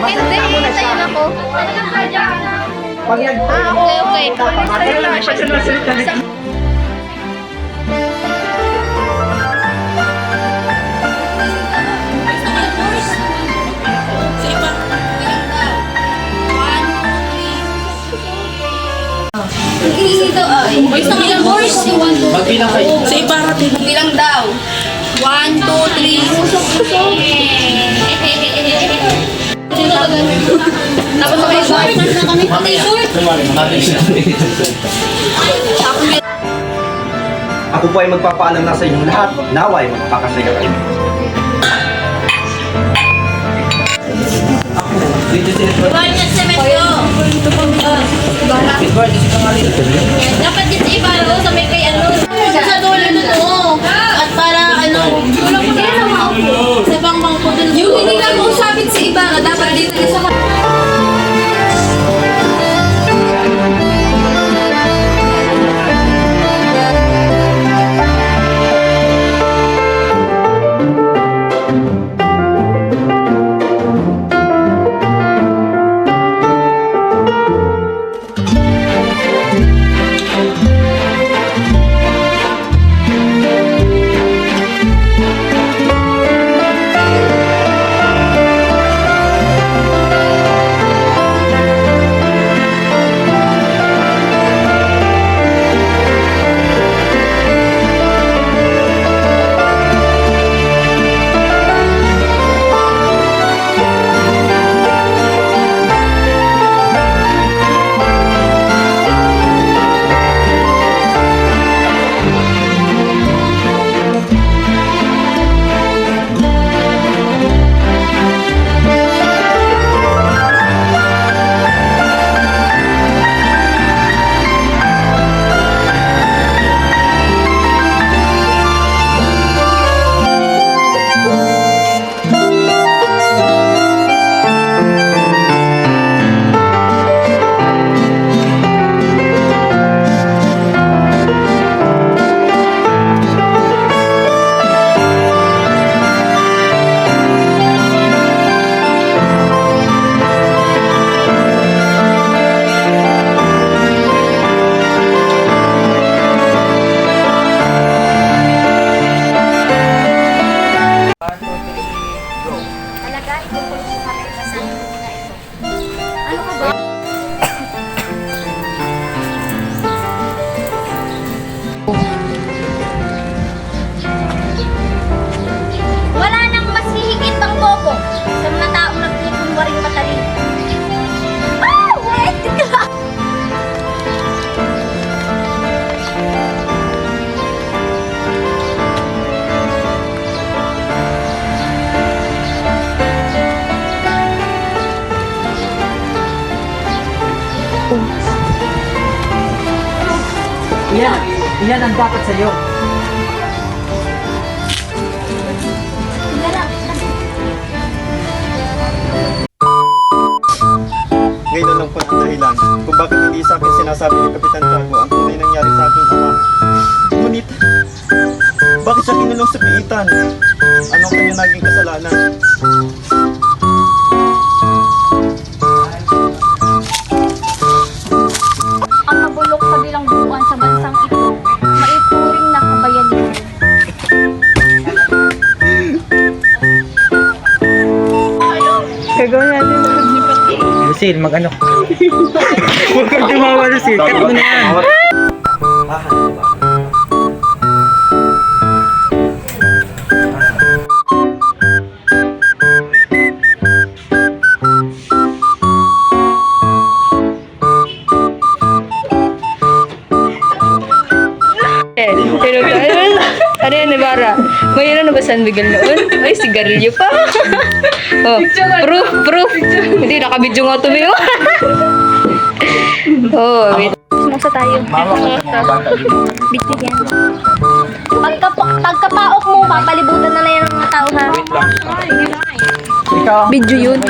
Hindi, hintayin ako. Pag nag... Okay. Salita na siya. Boys na ilang boys? Magbilang kayo. Sa Ibarra, bilang daw. 1, 2, 3. Tapos sa kayo, na kami pa-t-shirt. Ako po ay magpapaalam na sa inyong lahat. Naway, magpapakasaya kayo. Dito sila. Banyak semento. Dapat dito Ibarra sa may kay ano. Sa dulo dito. At para ano. Sa bangbang ko dun. Yung hindi lang kung sabit si Ibarra, dapat dito sa Wala nang mas hihigit pang bobo sa mga taong nagtipunwaring matalino. Wait! Yan ang dapat sa'yo. Ngayon na lang po ang dahilan kung bakit hindi sa akin sinasabi ni Kapitan Tiago ang tunay nangyari sa aking ama. Ngunit, bakit siya kinulong sa piitan? Anong kanyang naging kasalanan? Ang mabulok sa bilangguan sa bansang ito, maituring na kabayanihan. Gagawin natin. Lucille, mag-ano? Huwag kang tumawa, Lucille. Cut mo na yan. Pero ano yan, Ibarra? Mayroon na ba San Miguel noon? Ay, sigarilyo pa. Oh, proof. Hindi, nakabidyo nga tumiyo. Oh, wait. Sumusa tayo. Bitbit yan. Pagkapaok mo, papalibutan na yan ng mga tao, ha? Video yun.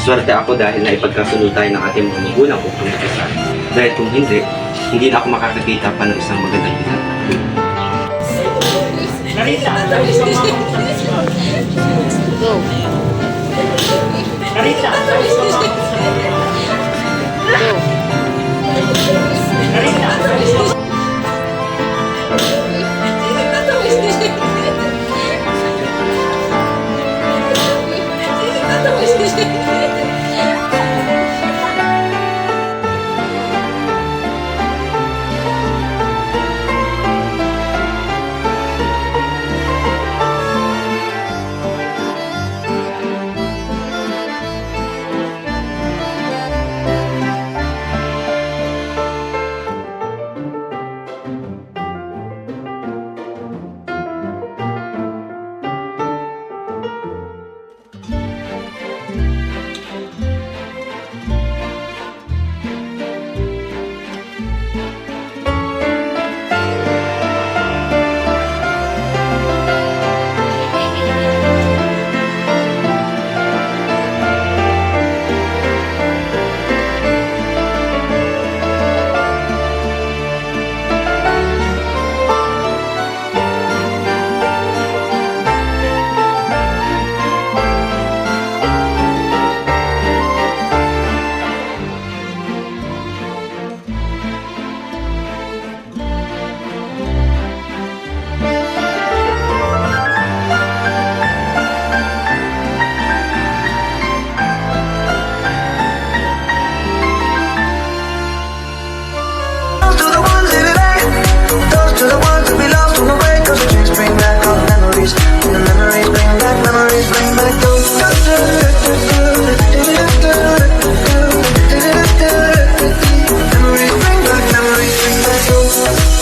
Maswerte ako dahil naipagkasunod tayo ng ating mga magulang upang magkasal. Dahil kung hindi na ako makakakita pa ng isang magandang bilang. Go.